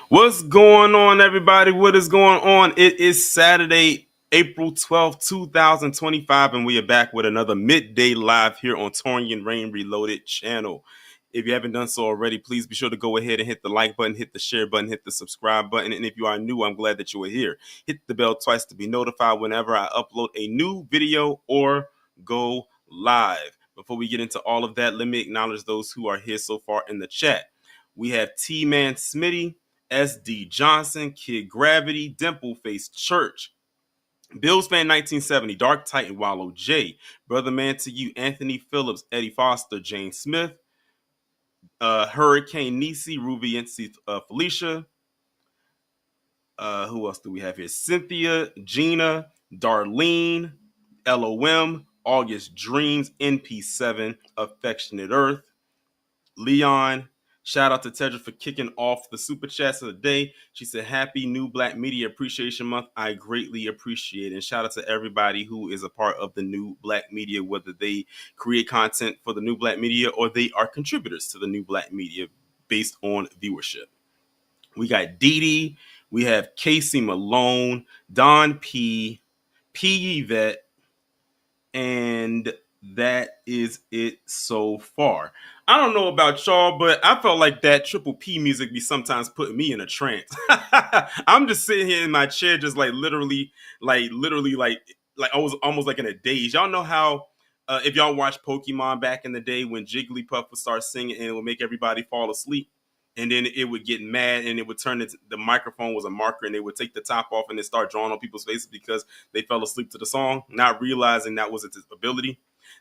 What's going on, everybody? What is going on? It is Saturday, April 12th, 2025, and we are back with another midday live here on Torian Rain Reloaded channel. If you haven't done so already, please be sure to go ahead and hit the like button, hit the share button, hit the subscribe button. And if you are new, I'm glad that you are here. Hit the bell twice to be notified whenever I upload a new video or go live. Before we get into all of that, let me acknowledge those who are here so far in the chat. We have T-Man Smitty, SD Johnson, Kid Gravity, Dimple Face Church, Bills Fan 1970, Dark Titan, Wallow J, Brother Man to You, Anthony Phillips, Eddie Foster, Jane Smith, Hurricane Nisi, Ruby and Felicia. Who else do we have here? Cynthia, Gina, Darlene, LOM, August Dreams, NP7, Affectionate Earth, Leon. Shout out to Tedra for kicking off the super chats of the day. She said, Happy New Black Media Appreciation Month. I greatly appreciate it. And shout out to everybody who is a part of the New Black Media, whether they create content for the New Black Media or they are contributors to the New Black Media based on viewership. We got Dee Dee. We have Casey Malone, Don P, P. Yvette, and that is it so far. I don't know about y'all, but I felt like that Triple P music be sometimes putting me in a trance. I'm just sitting here in my chair, just like I was almost like in a daze. Y'all know how if y'all watched Pokemon back in the day when Jigglypuff would start singing and it would make everybody fall asleep, and then it would get mad and it would turn into the microphone was a marker and they would take the top off and then start drawing on people's faces because they fell asleep to the song, not realizing that was its ability.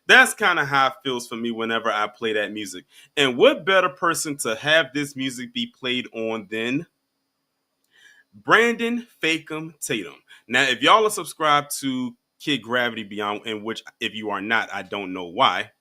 That's kind of how it feels for me whenever I play that music. And what better person to have this music be played on than Brandon Fakum Tatum. Now, if y'all are subscribed to Kid Gravity Beyond, in which if you are not, I don't know why.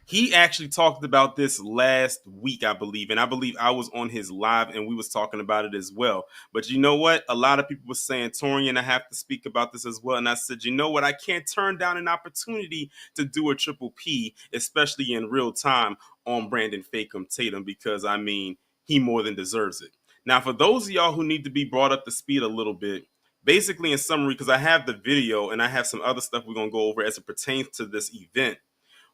He actually talked about this last week, I believe, and I believe I was on his live and we was talking about it as well. But you know what? A lot of people were saying, Torian, I have to speak about this as well. And I said, you know what? I can't turn down an opportunity to do a triple P, especially in real time on Brandon Fakum Tatum, because I mean, he more than deserves it. Now, for those of y'all who need to be brought up to speed a little bit, basically in summary, because I have the video and I have some other stuff we're going to go over as it pertains to this event,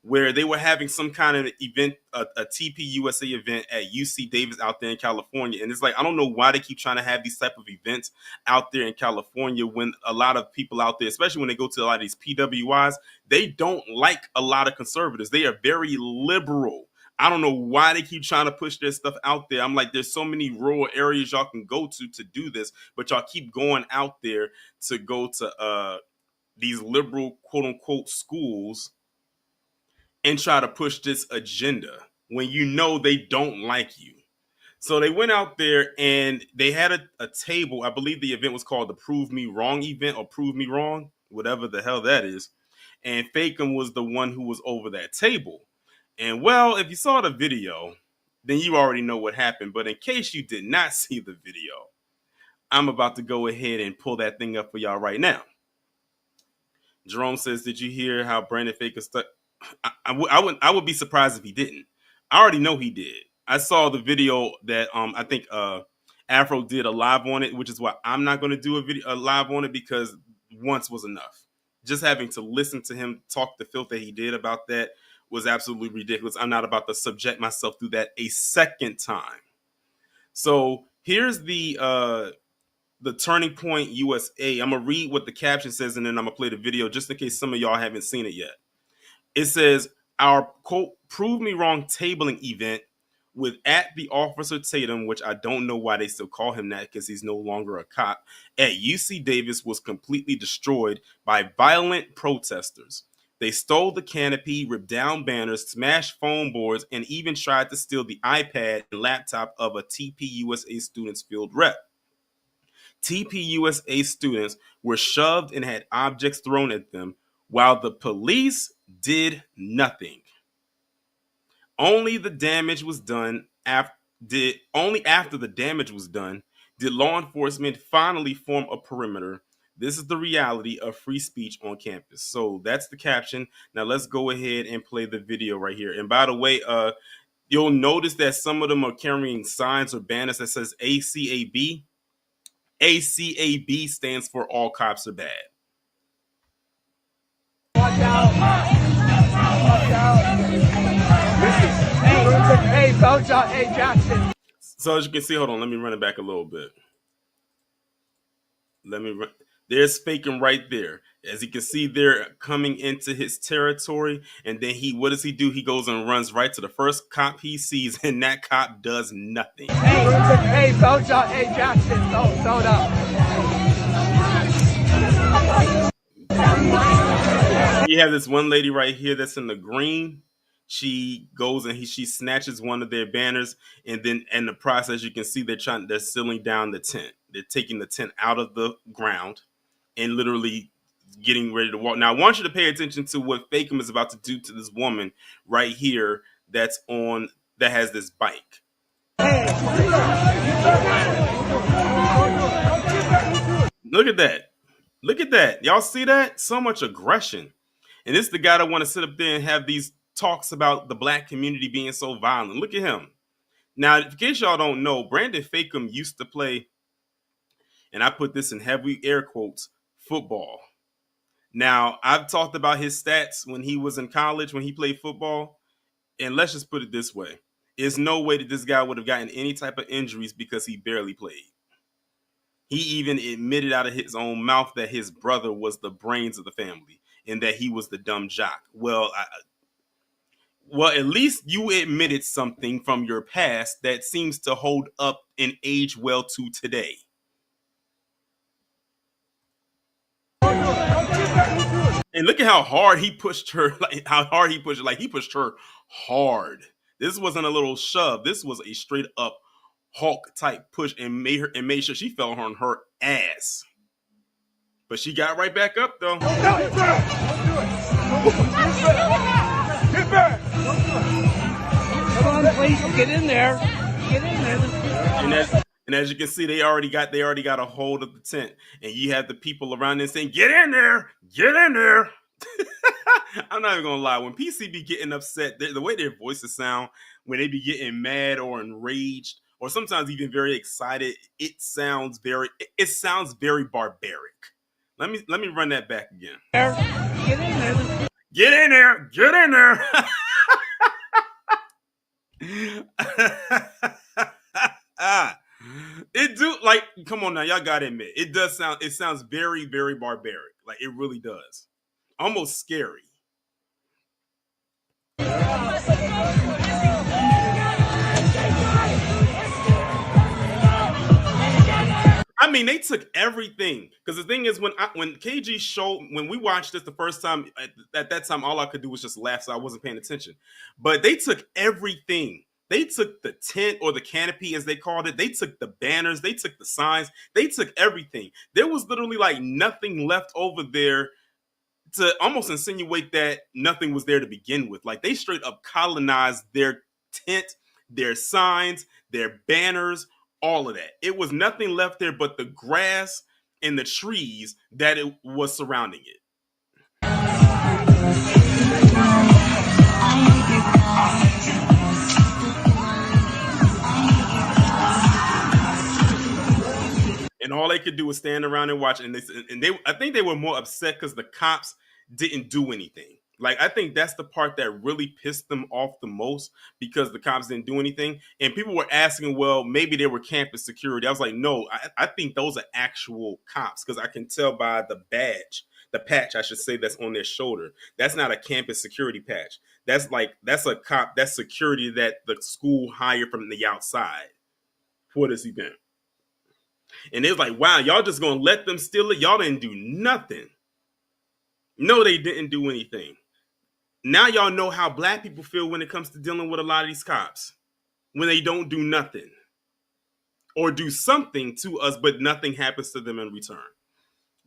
where they were having some kind of event, a TPUSA event at UC Davis out there in California. And it's like, I don't know why they keep trying to have these type of events out there in California when a lot of people out there, especially when they go to a lot of these PWIs, they don't like a lot of conservatives. They are very liberal. I don't know why they keep trying to push their stuff out there. I'm like, there's so many rural areas y'all can go to do this, but y'all keep going out there to go to these liberal, quote unquote, schools and try to push this agenda when you know they don't like you. So they went out there and they had a table. I believe the event was called the Prove Me Wrong event or Prove Me Wrong, whatever the hell that is. And Fakum was the one who was over that table. And well, if you saw the video, then you already know what happened. But in case you did not see the video, I'm about to go ahead and pull that thing up for y'all right now. Jerome says, did you hear how Brandon Fakum stuck? I would be surprised if he didn't. I already know he did. I saw the video that I think Afro did a live on it, which is why I'm not going to do a live on it, because once was enough. Just having to listen to him talk the filth that he did about that was absolutely ridiculous. I'm not about to subject myself through that a second time. So here's the Turning Point USA. I'm gonna read what the caption says and then I'm gonna play the video just in case some of y'all haven't seen it yet. It says, our quote, Prove Me Wrong tabling event with at the Officer Tatum, which I don't know why they still call him that because he's no longer a cop, at UC Davis was completely destroyed by violent protesters. They stole the canopy, ripped down banners, smashed phone boards, and even tried to steal the iPad and laptop of a TPUSA student's field rep. TPUSA students were shoved and had objects thrown at them, while the police did nothing. Only the damage was done only after the damage was done did law enforcement finally form a perimeter. This is the reality of free speech on campus. So that's the caption. Now let's go ahead and play the video right here. And by the way, You'll notice that some of them are carrying signs or banners that says ACAB. ACAB stands for all cops are bad. Watch out. Watch out. Hey, Bojack, hey, Jackson. So as you can see, hold on, let me run it back a little bit. There's Fakum right there. As you can see, they're coming into his territory, and then what does he do? He goes and runs right to the first cop he sees, and that cop does nothing. Hey, Bojack, hey, Jackson, hold up. You have this one lady right here that's in the green. She goes and she snatches one of their banners, and then in the process, you can see they're sealing down the tent. They're taking the tent out of the ground and literally getting ready to walk. Now, I want you to pay attention to what Fakum is about to do to this woman right here that has this bike. Look at that. Look at that. Y'all see that? So much aggression. And this is the guy that want to sit up there and have these talks about the black community being so violent. Look at him. Now, in case y'all don't know, Brandon Fakum used to play, and I put this in heavy air quotes, football. Now, I've talked about his stats when he was in college, when he played football. And let's just put it this way. There's no way that this guy would have gotten any type of injuries because he barely played. He even admitted out of his own mouth that his brother was the brains of the family and that he was the dumb jock. Well, at least you admitted something from your past that seems to hold up and age well to today. And look at how hard he pushed her. Like he pushed her hard. This wasn't a little shove. This was a straight up Hulk type push and made sure she fell on her ass. But she got right back up though. Get back! Come on, please, get in there. Get in there. And as you can see, they already got a hold of the tent, and you have the people around there saying, "Get in there, get in there." I'm not even gonna lie. When PC be getting upset, the way their voices sound when they be getting mad or enraged, or sometimes even very excited, it sounds very barbaric. Let me run that back again. Get in there. Get in there. Get in there. It do, like, come on now, y'all gotta admit, it sounds very, very barbaric. Like, it really does. Almost scary. I mean, they took everything. Because the thing is, when KG showed, when we watched this the first time, at that time, all I could do was just laugh, so I wasn't paying attention. But they took everything. They took the tent, or the canopy, as they called it. They took the banners. They took the signs. They took everything. There was literally like nothing left over there to almost insinuate that nothing was there to begin with. Like, they straight up colonized their tent, their signs, their banners, all of that. It was nothing left there but the grass and the trees that it was surrounding it. And all they could do was stand around and watch. And I think they were more upset because the cops didn't do anything. Like, I think that's the part that really pissed them off the most, because the cops didn't do anything. And people were asking, well, maybe they were campus security. I was like, no, I think those are actual cops, because I can tell by the patch, I should say, that's on their shoulder. That's not a campus security patch. That's a cop, that's security that the school hired from the outside for this event. And it was like, wow, y'all just gonna let them steal it? Y'all didn't do nothing. No, they didn't do anything. Now y'all know how black people feel when it comes to dealing with a lot of these cops. When they don't do nothing. Or do something to us, but nothing happens to them in return.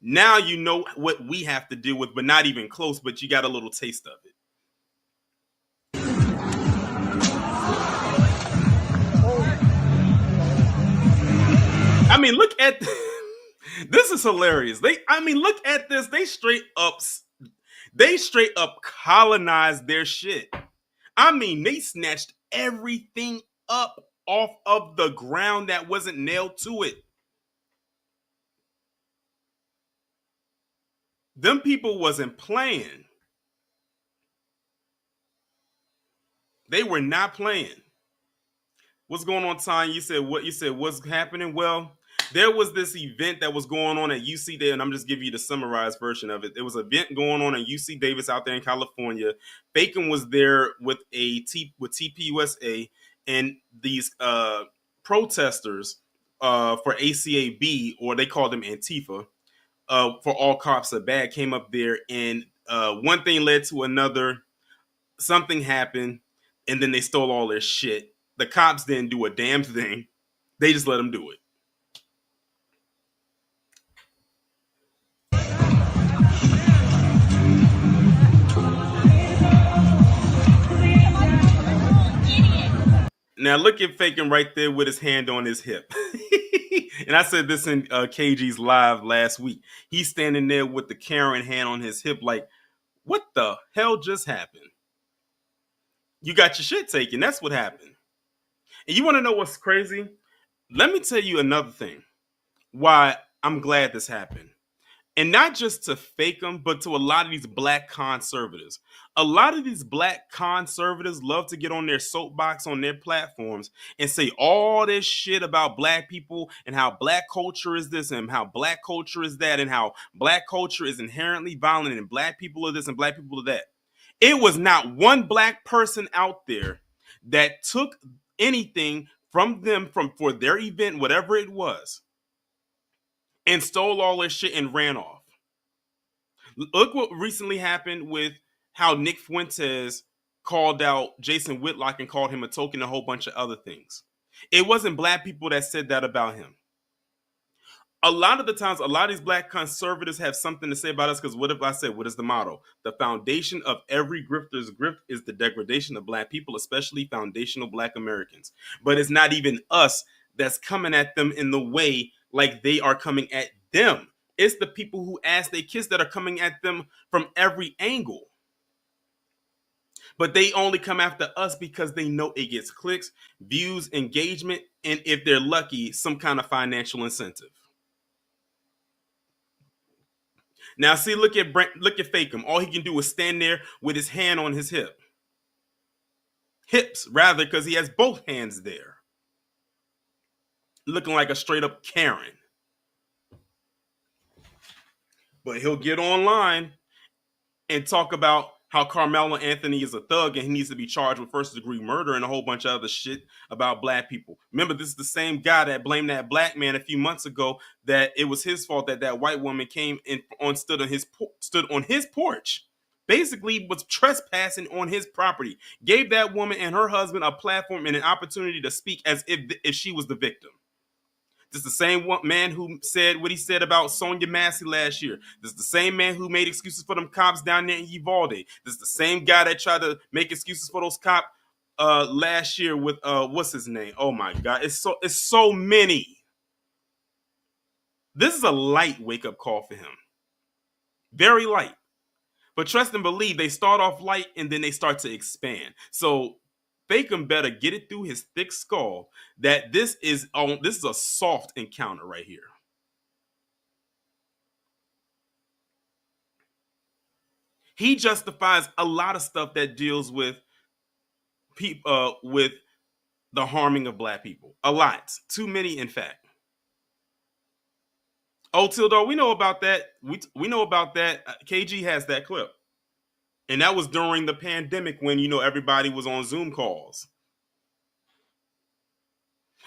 Now you know what we have to deal with, but not even close, but you got a little taste of it. I mean, look at this is hilarious. Look at this. They straight up colonized their shit. I mean, they snatched everything up off of the ground that wasn't nailed to it. Them people wasn't playing. They were not playing. What's going on, Tanya? You said what? You said what's happening? Well, there was this event that was going on at UC Davis, and I'm just giving you the summarized version of it. There was an event going on at UC Davis out there in California. Fakum was there with TPUSA and these protesters for ACAB, or they called them Antifa, for all cops are bad, came up there, and one thing led to another. Something happened, and then they stole all their shit. The cops didn't do a damn thing. They just let them do it. Now look at Faking right there with his hand on his hip. And I said this in KG's live last week. He's standing there with the Karen hand on his hip like, what the hell just happened? You got your shit taken. That's what happened. And you want to know what's crazy? Let me tell you another thing. Why I'm glad this happened. And not just to fake them, but to a lot of these black conservatives. A lot of these black conservatives love to get on their soapbox on their platforms and say all this shit about black people and how black culture is this and how black culture is that and how black culture is inherently violent and black people are this and black people are that. It was not one black person out there that took anything from them for their event, whatever it was, and stole all their shit and ran off. Look what recently happened with how Nick Fuentes called out Jason Whitlock and called him a token, a whole bunch of other things. It wasn't black people that said that about him. A lot of the times, a lot of these black conservatives have something to say about us because what if I said, what is the motto? The foundation of every grifter's grift is the degradation of black people, especially foundational black Americans. But it's not even us that's coming at them in the way like they are coming at them. It's the people who ask their kids that are coming at them from every angle. But they only come after us because they know it gets clicks, views, engagement, and if they're lucky, some kind of financial incentive. Now, see, look at Fakum. All he can do is stand there with his hand on his hips, rather, because he has both hands there, looking like a straight up Karen. But he'll get online and talk about how Carmelo Anthony is a thug and he needs to be charged with first degree murder and a whole bunch of other shit about black people. Remember, this is the same guy that blamed that black man a few months ago that it was his fault that white woman came in stood on his porch, basically was trespassing on his property, gave that woman and her husband a platform and an opportunity to speak as if she was the victim. This is the same man who said what he said about Sonia Massey last year. This is the same man who made excuses for them cops down there in Uvalde. This is the same guy that tried to make excuses for those cops last year with what's his name? Oh my God, it's so many. This is a light wake up call for him, very light. But trust and believe, they start off light and then they start to expand. So Fakum better get it through his thick skull that this is a soft encounter right here. He justifies a lot of stuff that deals with with the harming of black people. A lot, too many, in fact. Oh, Tildo, we know about that. We know about that. KG has that clip. And that was during the pandemic when, everybody was on Zoom calls.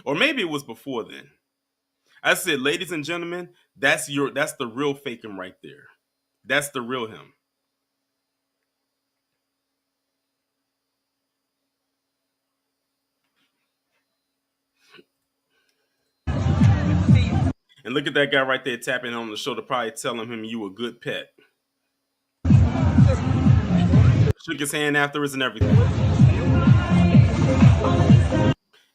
Or maybe it was before then. I said, ladies and gentlemen, that's the real Fakum right there. That's the real him. And look at that guy right there tapping on the shoulder, probably telling him you a good pet. Shook his hand afterwards and everything.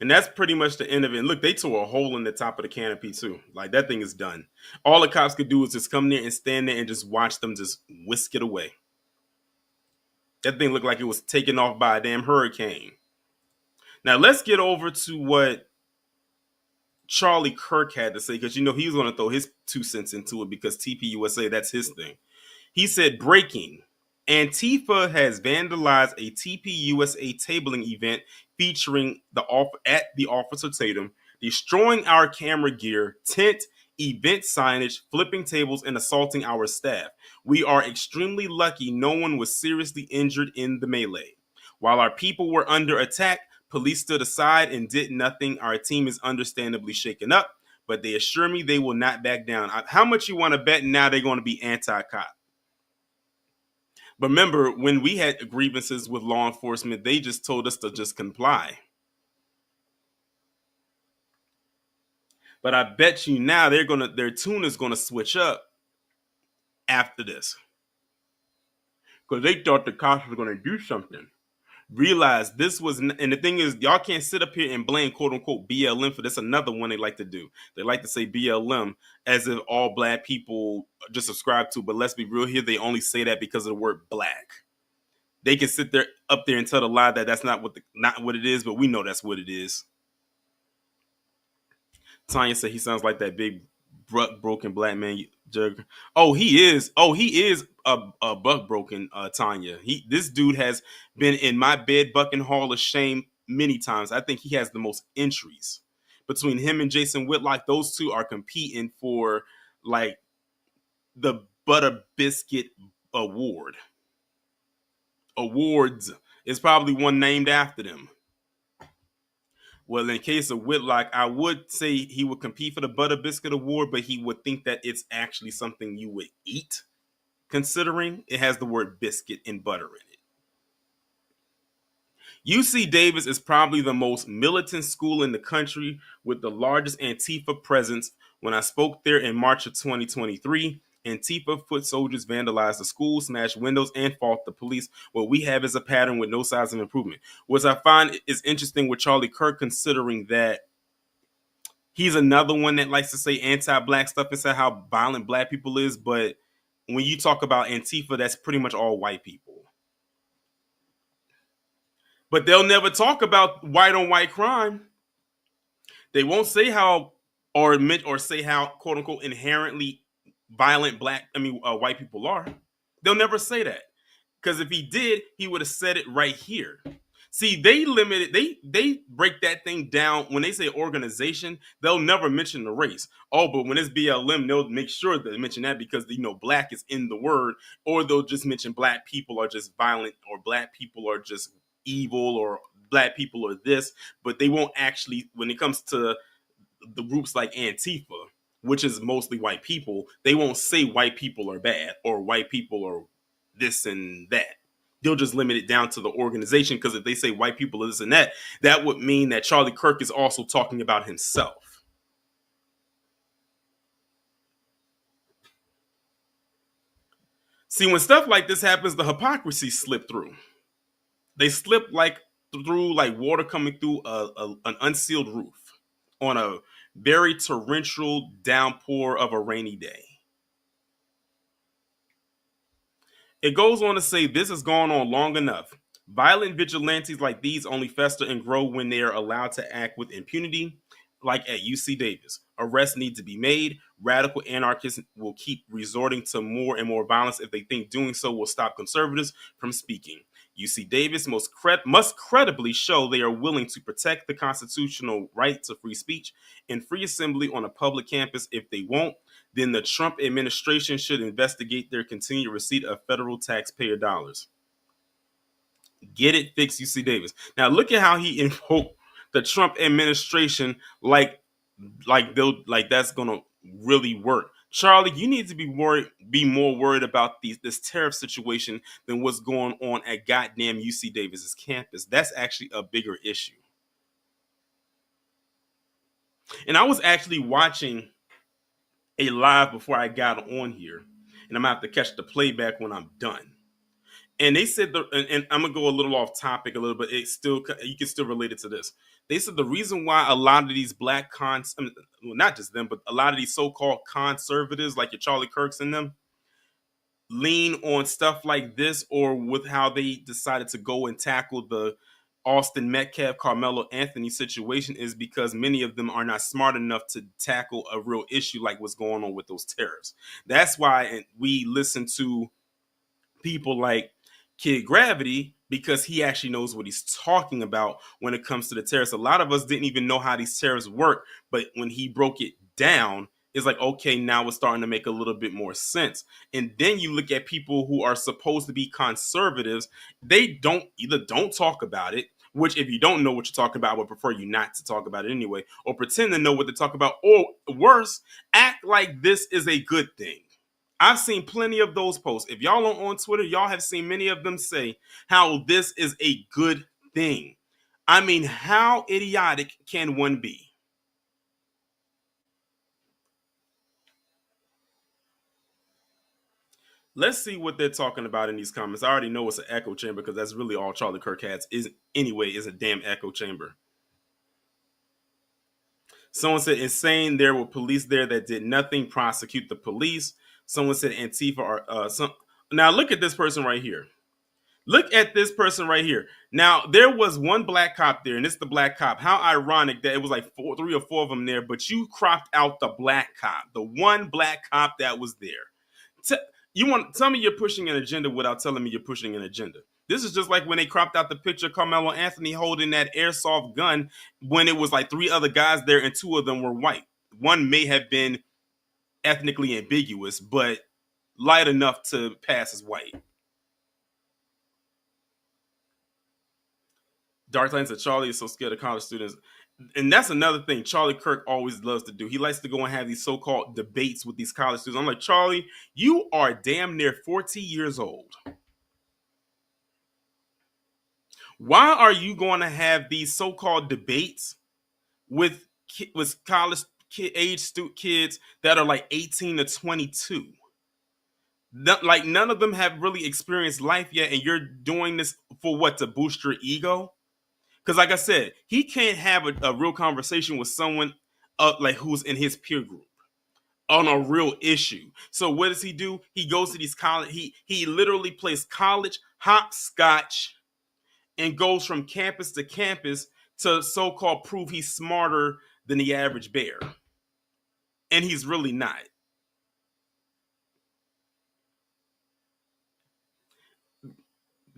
And that's pretty much the end of it. And look, they tore a hole in the top of the canopy too. Like, that thing is done. All the cops could do is just come there and stand there and just watch them just whisk it away. That thing looked like it was taken off by a damn hurricane. Now let's get over to what Charlie Kirk had to say, because you know he was going to throw his 2 cents into it because TPUSA, that's his thing. He said, breaking. Antifa has vandalized a TPUSA tabling event featuring the Officer Tatum, destroying our camera gear, tent, event signage, flipping tables, and assaulting our staff. We are extremely lucky no one was seriously injured in the melee. While our people were under attack, police stood aside and did nothing. Our team is understandably shaken up, but they assure me they will not back down. How much you want to bet now they're going to be anti-cop? But remember, when we had grievances with law enforcement, they just told us to just comply. But I bet you now their tune is gonna switch up after this, because they thought the cops were gonna do something. Realize this was, and the thing is, y'all can't sit up here and blame quote unquote BLM for this. Another one they like to do. They like to say BLM as if all black people just subscribe to. But let's be real here, they only say that because of the word black. They can sit there up there and tell the lie that that's not what it is, but we know that's what it is. Tanya said he sounds like that big broken black man. Oh, he is. Oh, he is a buck broken. Tanya. This dude has been in my bed bucking hall of shame many times. I think he has the most entries between him and Jason Whitlock. Those two are competing for like the Butter Biscuit Award. Awards is probably one named after them. Well, in case of Whitlock, I would say he would compete for the Butter Biscuit Award, but he would think that it's actually something you would eat, considering it has the word biscuit and butter in it. UC Davis is probably the most militant school in the country with the largest Antifa presence. When I spoke there in March of 2023, Antifa foot soldiers vandalized the school, smashed windows, and fought the police. What we have is a pattern with no signs of improvement. What I find is interesting with Charlie Kirk, considering that he's another one that likes to say anti-black stuff and say how violent black people is, but when you talk about Antifa, that's pretty much all white people. But they'll never talk about white on white crime. They won't say how or admit or say how quote unquote inherently violent white people are. They'll never say that, because if he did, he would have said it right here. See, they limit it. They break that thing down. When they say organization, they'll never mention the race. Oh, but when it's BLM, they'll make sure they mention that because black is in the word, or they'll just mention black people are just violent, or black people are just evil, or black people are this. But they won't actually, when it comes to the groups like Antifa, which is mostly white people, they won't say white people are bad or white people are this and that. They'll just limit it down to the organization, because if they say white people are this and that, that would mean that Charlie Kirk is also talking about himself. See, when stuff like this happens, the hypocrisy slip through. They slip through like water coming through an unsealed roof on a very torrential downpour of a rainy day. It goes on to say this has gone on long enough. Violent vigilantes like these only fester and grow when they are allowed to act with impunity, like at UC Davis. Arrests need to be made. Radical anarchists will keep resorting to more and more violence if they think doing so will stop conservatives from speaking. UC Davis must credibly show they are willing to protect the constitutional right to free speech and free assembly on a public campus. If they won't, then the Trump administration should investigate their continued receipt of federal taxpayer dollars. Get it fixed, UC Davis. Now look at how he invoked the Trump administration like that's gonna really work. Charlie, you need to be more worried about this tariff situation than what's going on at goddamn UC Davis's campus. That's actually a bigger issue. And I was actually watching a live before I got on here, and I'm gonna have to catch the playback when I'm done. And they said, and I'm gonna go a little off topic a little bit. You can still relate it to this. They said the reason why a lot of these black not just them, but a lot of these so-called conservatives, like your Charlie Kirks and them, lean on stuff like this, or with how they decided to go and tackle the Austin Metcalf, Carmelo Anthony situation, is because many of them are not smart enough to tackle a real issue like what's going on with those tariffs. That's why we listen to people like Kid Gravity, because he actually knows what he's talking about when it comes to the tariffs. A lot of us didn't even know how these tariffs work, but when he broke it down, it's like, okay, now it's starting to make a little bit more sense. And then you look at people who are supposed to be conservatives, they don't talk about it, which if you don't know what you're talking about, I would prefer you not to talk about it anyway, or pretend to know what they're talking about, or worse, act like this is a good thing. I've seen plenty of those posts. If y'all are on Twitter, y'all have seen many of them say how this is a good thing. I mean, how idiotic can one be? Let's see what they're talking about in these comments. I already know it's an echo chamber because that's really all Charlie Kirk has is anyway, is a damn echo chamber. Someone said, insane, there were police there that did nothing, prosecute the police. Someone said Antifa are Now look at this person right here. Look at this person right here. Now, there was one black cop there, and it's the black cop. How ironic that it was like three or four of them there, but you cropped out the black cop, the one black cop that was there. You want to tell me you're pushing an agenda without telling me you're pushing an agenda. This is just like when they cropped out the picture of Carmelo Anthony holding that airsoft gun when it was like three other guys there and two of them were white. One may have been ethnically ambiguous, but light enough to pass as white. Darkline said Charlie is so scared of college students. And that's another thing Charlie Kirk always loves to do. He likes to go and have these so-called debates with these college students. I'm like, Charlie, you are damn near 40 years old. Why are you going to have these so-called debates with college age kids that are like 18 to 22? Like, none of them have really experienced life yet, and you're doing this for what? To boost your ego? Because like I said, he can't have a real conversation with someone like who's in his peer group on a real issue. So what does he do? He goes to these college. He literally plays college hopscotch and goes from campus to campus to so-called prove he's smarter than the average bear. And he's really not.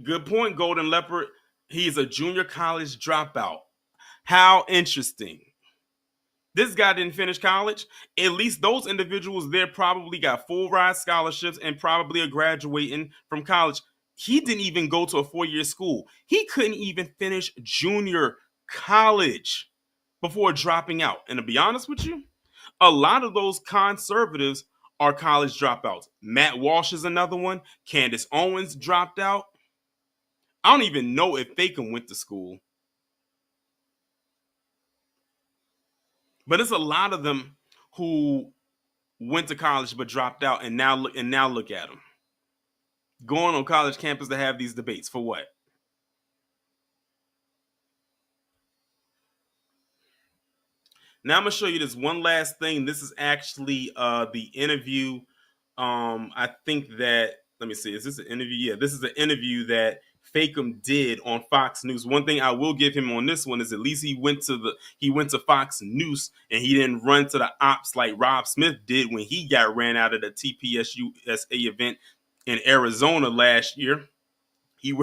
Good point, Golden Leopard. He's a junior college dropout. How interesting. This guy didn't finish college. At least those individuals there probably got full ride scholarships and probably are graduating from college. He didn't even go to a 4-year school. He couldn't even finish junior college before dropping out. And to be honest with you, a lot of those conservatives are college dropouts. Matt Walsh is another one. Candace Owens dropped out. I don't even know if Fakum went to school. But it's a lot of them who went to college but dropped out, and now look at them. Going on college campus to have these debates for what? Now I'm gonna show you this one last thing. This is actually the interview. I think that, let me see, is this an interview? Yeah, this is an interview that Fakum did on Fox News. One thing I will give him on this one is at least he went to Fox News and he didn't run to the ops like Rob Smith did when he got ran out of the TPUSA event in Arizona last year. He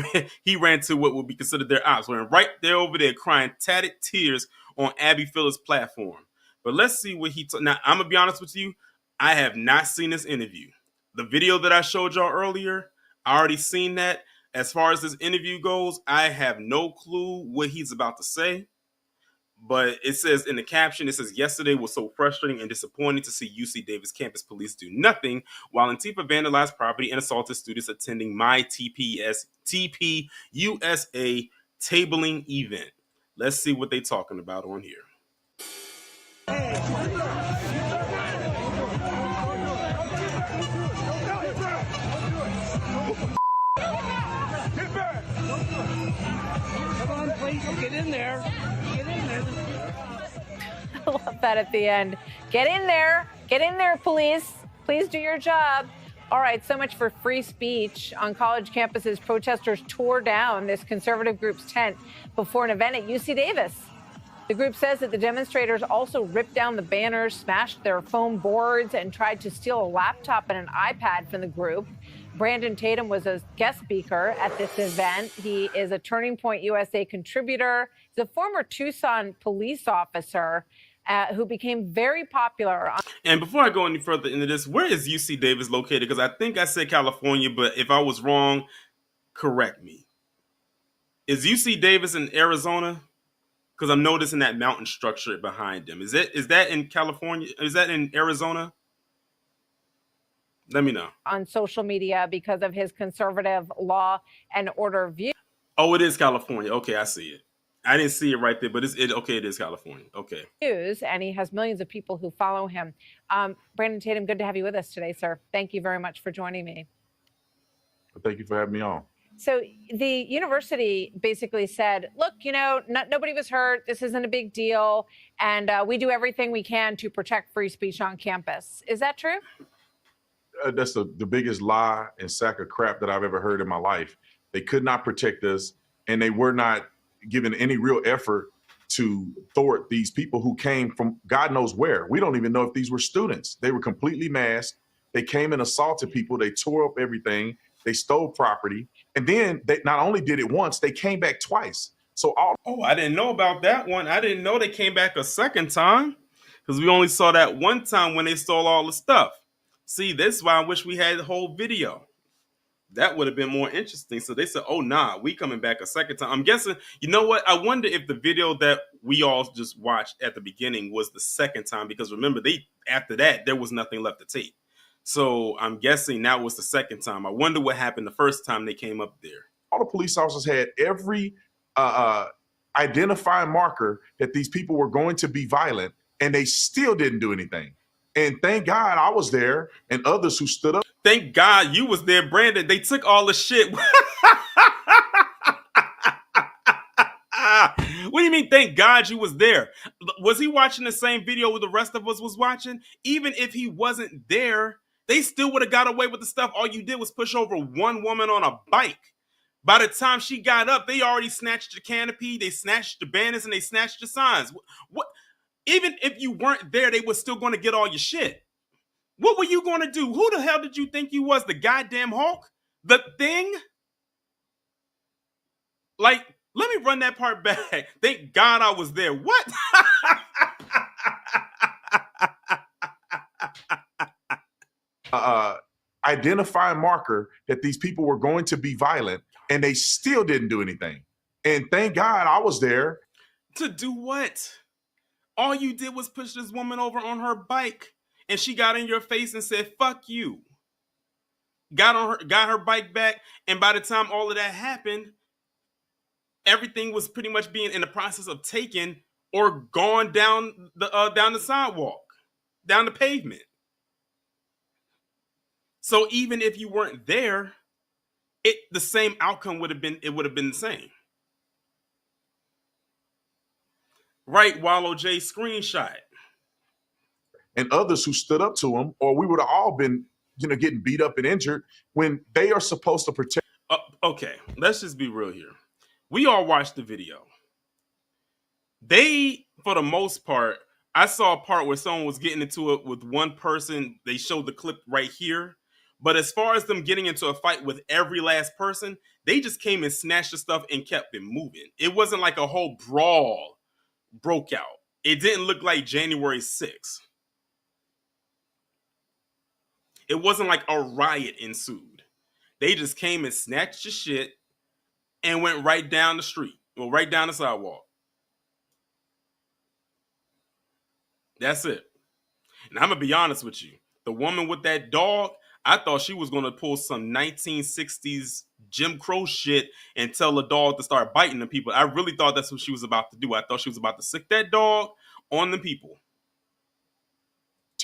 ran to what would be considered their ops. We're right there over there crying tatted tears on Abby Phillip's platform. But let's see what now, I'm gonna be honest with you, I have not seen this interview. The video that I showed y'all earlier, I already seen that. As far as this interview goes, I have no clue what he's about to say. But it says in the caption, it says, yesterday was so frustrating and disappointing to see UC Davis campus police do nothing while Antifa vandalized property and assaulted students attending my TPUSA tabling event. Let's see what they're talking about on here. Come on, please, get in there. Get in there. I love that at the end. Get in there, police. Please do your job. All right, so much for free speech. On college campuses, protesters tore down this conservative group's tent before an event at UC Davis. The group says that the demonstrators also ripped down the banners, smashed their foam boards, and tried to steal a laptop and an iPad from the group. Brandon Tatum was a guest speaker at this event. He is a Turning Point USA contributor. He's a former Tucson police officer who became very popular. And before I go any further into this, where is UC Davis located? Because I think I said California, but if I was wrong, correct me. Is UC Davis in Arizona? Because I'm noticing that mountain structure behind them. Is that in California? Is that in Arizona? Let me know. On social media because of his conservative law and order view. Oh, it is California. Okay, I see it. I didn't see it right there, but okay, it is California. Okay. And he has millions of people who follow him. Brandon Tatum, good to have you with us today, sir. Thank you very much for joining me. Thank you for having me on. So the university basically said, look, nobody was hurt. This isn't a big deal. And we do everything we can to protect free speech on campus. Is that true? That's the biggest lie and sack of crap that I've ever heard in my life. They could not protect us, and they were not given any real effort to thwart these people who came from God knows where. We don't even know if these were students. They were completely masked. They came and assaulted people. They tore up everything. They stole property. And then they not only did it once, they came back twice. So I didn't know about that one. I didn't know they came back a second time, because we only saw that one time when they stole all the stuff. See, that's why I wish we had the whole video. That would have been more interesting. So they said, oh, nah, we coming back a second time. I'm guessing, you know what? I wonder if the video that we all just watched at the beginning was the second time, because remember, after that, there was nothing left to tape. So I'm guessing that was the second time. I wonder what happened the first time they came up there. All the police officers had every identifying marker that these people were going to be violent, and they still didn't do anything. And thank God I was there and others who stood up. Thank God you was there, Brandon. They took all the shit. What do you mean, thank God you was there? Was he watching the same video the rest of us was watching? Even if he wasn't there, they still would have got away with the stuff. All you did was push over one woman on a bike. By the time she got up, they already snatched the canopy, they snatched the banners, and they snatched the signs. What? Even if you weren't there, they were still going to get all your shit. What were you going to do? Who the hell did you think you was? The goddamn Hulk? The Thing? Like, let me run that part back. Thank God I was there. What? Identifying marker that these people were going to be violent, and they still didn't do anything. And thank God I was there. To do what? All you did was push this woman over on her bike, and she got in your face and said, fuck you. Got her bike back, and by the time all of that happened, everything was pretty much being in the process of taken or gone down the sidewalk, down the pavement. So even if you weren't there, the same outcome would have been the same. Right, Wallow J screenshot. And others who stood up to him, or we would have all been, getting beat up and injured when they are supposed to protect. Okay, let's just be real here. We all watched the video. They, for the most part, I saw a part where someone was getting into it with one person. They showed the clip right here. But as far as them getting into a fight with every last person, they just came and snatched the stuff and kept it moving. It wasn't like a whole brawl broke out. It didn't look like January 6th. It wasn't like a riot ensued. They just came and snatched your shit and went right down the street, or right down the sidewalk. That's it. And I'm going to be honest with you. The woman with that dog, I thought she was going to pull some 1960s Jim Crow shit and tell the dog to start biting the people. I really thought that's what she was about to do. I thought she was about to sick that dog on the people.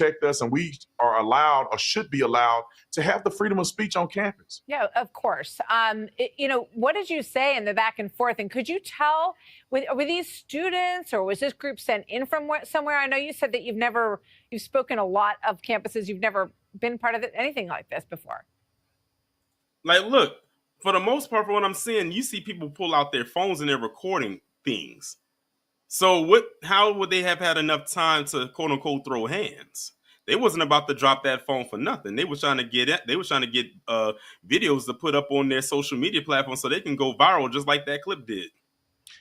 protect us, and we are allowed or should be allowed to have the freedom of speech on campus. Yeah, of course. What did you say in the back and forth? And could you tell, were these students, or was this group sent in from somewhere? I know you said that you've spoken a lot of campuses. You've never been part of anything like this before. Like, look, for the most part, for what I'm seeing, you see people pull out their phones and they're recording things. So how would they have had enough time to quote unquote throw hands? They wasn't about to drop that phone for nothing. They were trying to get videos to put up on their social media platform so they can go viral just like that clip did.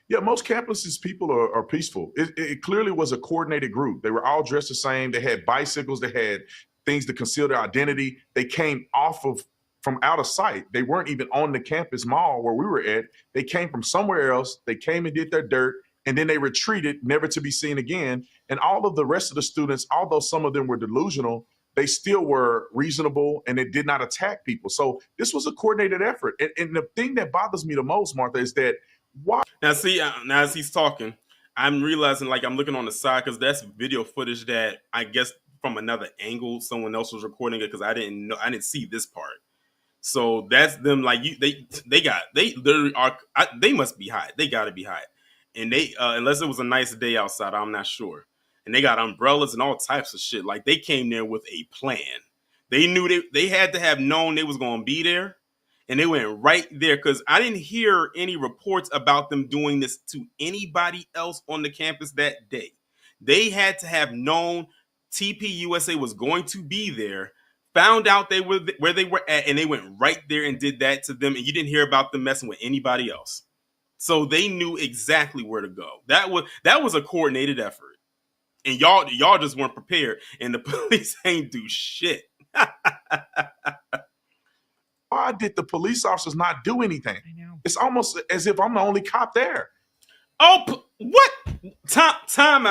Yeah, most campuses people are peaceful. It clearly was a coordinated group. They were all dressed the same. They had bicycles. They had things to conceal their identity. They came from out of sight. They weren't even on the campus mall where we were at. They came from somewhere else. They came and did their dirt, and then they retreated, never to be seen again. And all of the rest of the students, although some of them were delusional, they still were reasonable, and they did not attack people. So this was a coordinated effort. And the thing that bothers me the most, Martha, is that why? Now, see, now as he's talking, I'm realizing, like, I'm looking on the side because that's video footage that I guess from another angle someone else was recording it, because I didn't see this part. So that's them. Like, they must be hot. They got to be hot, and they unless it was a nice day outside, I'm not sure. And they got umbrellas and all types of shit. Like, they came there with a plan. They knew they had to have known they was going to be there, and they went right there, because I didn't hear any reports about them doing this to anybody else on the campus that day. They had to have known TPUSA was going to be there, found out they were where they were at, and they went right there and did that to them, and you didn't hear about them messing with anybody else. So they knew exactly where to go. That was a coordinated effort, and y'all just weren't prepared, and the police ain't do shit. Why did the police officers not do anything? I know. It's almost as if I'm the only cop there. Oh, what? Time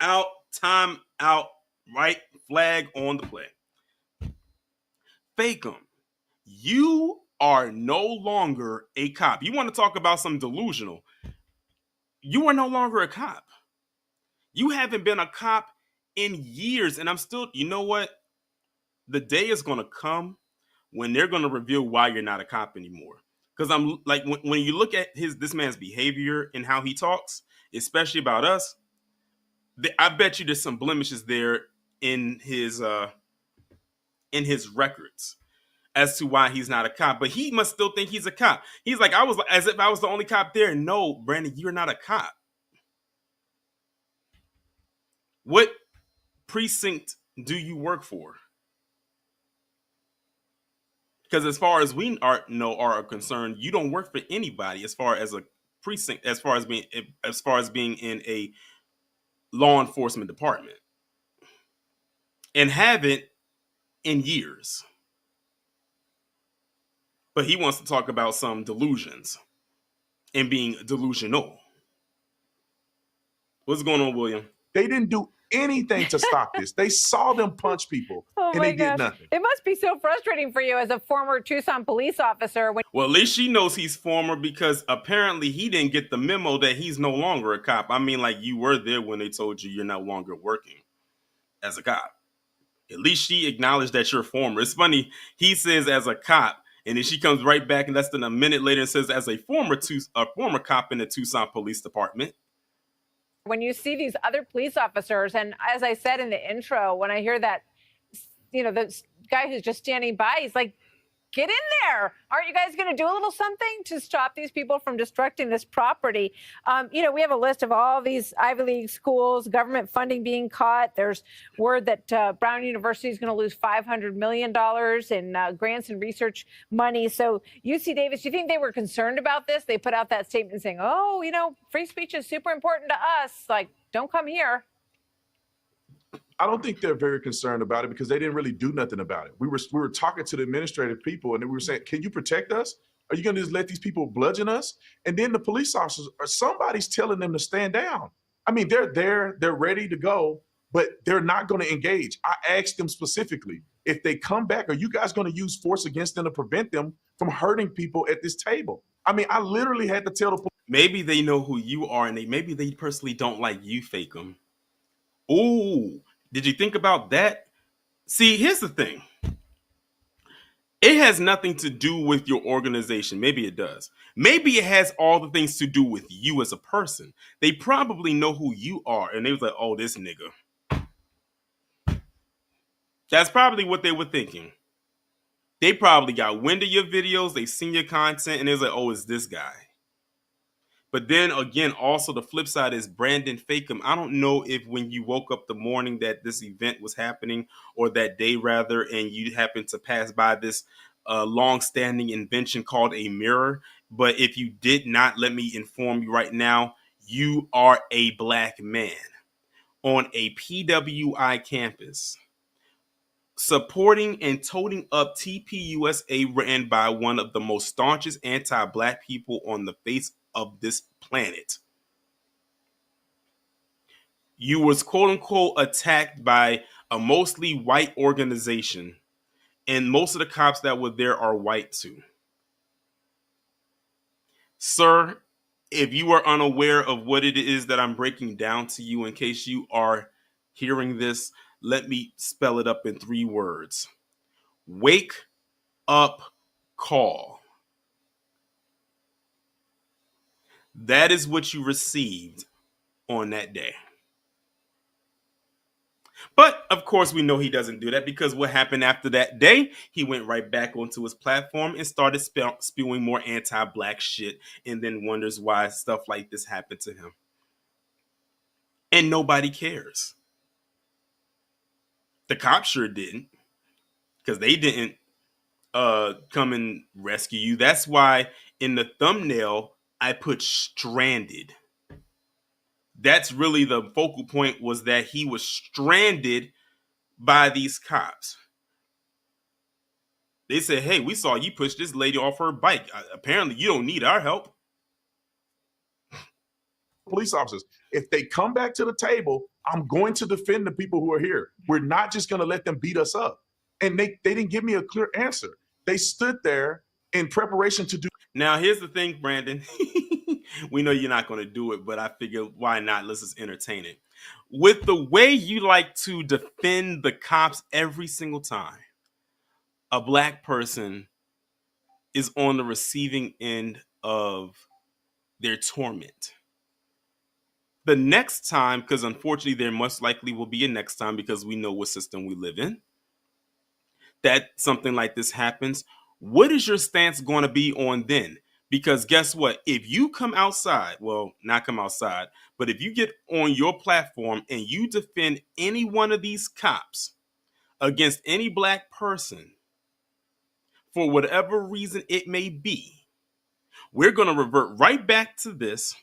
out. Right flag on the play. Fakum, you are no longer a cop. You want to talk about some delusional? You are no longer a cop. You haven't been a cop in years, and I'm still, you know what? The day is going to come when they're going to reveal why you're not a cop anymore. Because I'm like, when you look at this man's behavior and how he talks, especially about us, I bet you there's some blemishes there in his records as to why he's not a cop. But he must still think he's a cop. He's like, as if I was the only cop there. No, Brandon, you're not a cop. What precinct do you work for? Because as far as we are concerned, you don't work for anybody as far as a precinct, as far as being in a law enforcement department, and haven't in years. But he wants to talk about some delusions and being delusional. What's going on, William? They didn't do anything to stop this. They saw them punch people, and they did nothing. It must be so frustrating for you as a former Tucson police officer. Well, at least she knows he's former, because apparently he didn't get the memo that he's no longer a cop. I mean, like, you were there when they told you you're no longer working as a cop. At least she acknowledged that you're former. It's funny, he says as a cop, and then she comes right back and less than a minute later and says as a former cop in the Tucson Police Department. When you see these other police officers, and as I said in the intro, when I hear that, the guy who's just standing by, he's like, get in there. Aren't you guys going to do a little something to stop these people from destructing this property? We have a list of all these Ivy League schools, government funding being cut. There's word that Brown University is going to lose $500 million in grants and research money. So UC Davis, do you think they were concerned about this? They put out that statement saying, free speech is super important to us. Like, don't come here. I don't think they're very concerned about it, because they didn't really do nothing about it. We were talking to the administrative people, and we were saying, can you protect us? Are you going to just let these people bludgeon us? And then the police officers, or somebody's telling them to stand down. I mean, they're there, they're ready to go, but they're not going to engage. I asked them specifically, if they come back, are you guys going to use force against them to prevent them from hurting people at this table? I mean, I literally had to tell the police. Maybe they know who you are, and maybe they personally don't like you, Fakum. Ooh, Did you think about that? See, here's the thing. It has nothing to do with your organization. Maybe it does. Maybe it has all the things to do with you as a person. They probably know who you are, and they was like, "Oh, this nigga." That's probably what they were thinking. They probably got wind of your videos, they've seen your content, and they was like, "Oh, it's this guy." But then again, also the flip side is Brandon Fakum. I don't know if when you woke up the morning that this event was happening, or that day rather, and you happened to pass by this long-standing invention called a mirror. But if you did not, let me inform you right now, you are a black man on a PWI campus supporting and toting up TPUSA, ran by one of the most staunchest anti-black people on the face of this planet. You was quote unquote attacked by a mostly white organization, and most of the cops that were there are white too. Sir, if you are unaware of what it is that I'm breaking down to you, in case you are hearing this, let me spell it up in 3 words. Wake up call. That is what you received on that day. But of course, we know he doesn't do that, because what happened after that day, he went right back onto his platform and started spewing more anti-black shit, and then wonders why stuff like this happened to him. And nobody cares. The cops sure didn't, because they didn't come and rescue you. That's why in the thumbnail, I put stranded. That's really the focal point, was that he was stranded by these cops. They said, "Hey, we saw you push this lady off her bike. Apparently, you don't need our help." Police officers, if they come back to the table, I'm going to defend the people who are here. We're not just going to let them beat us up. And they didn't give me a clear answer. They stood there in preparation to do. Now, here's the thing, Brandon. We know you're not going to do it, but I figured, why not? Let's just entertain it. With the way you like to defend the cops every single time a black person is on the receiving end of their torment, the next time, because unfortunately there most likely will be a next time, because we know what system we live in, that something like this happens, what is your stance going to be on then? Because guess what? If you come outside, well, not come outside, but if you get on your platform and you defend any one of these cops against any black person, for whatever reason it may be, we're going to revert right back to this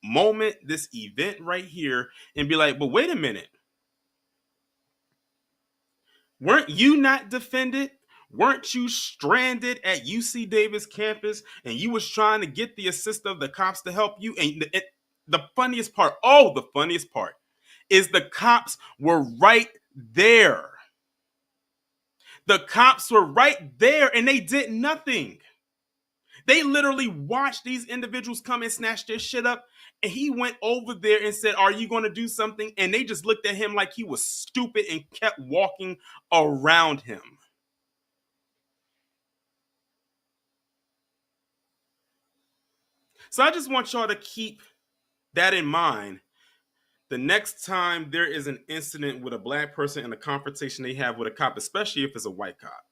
moment, this event right here, and be like, but wait a minute. Weren't you not defended? Weren't you stranded at UC Davis campus, and you was trying to get the assist of the cops to help you? And the funniest part, the funniest part is the cops were right there. The cops were right there, and they did nothing. They literally watched these individuals come and snatch their shit up, and he went over there and said, "Are you going to do something?" And they just looked at him like he was stupid and kept walking around him. So I just want y'all to keep that in mind the next time there is an incident with a black person and a confrontation they have with a cop, especially if it's a white cop.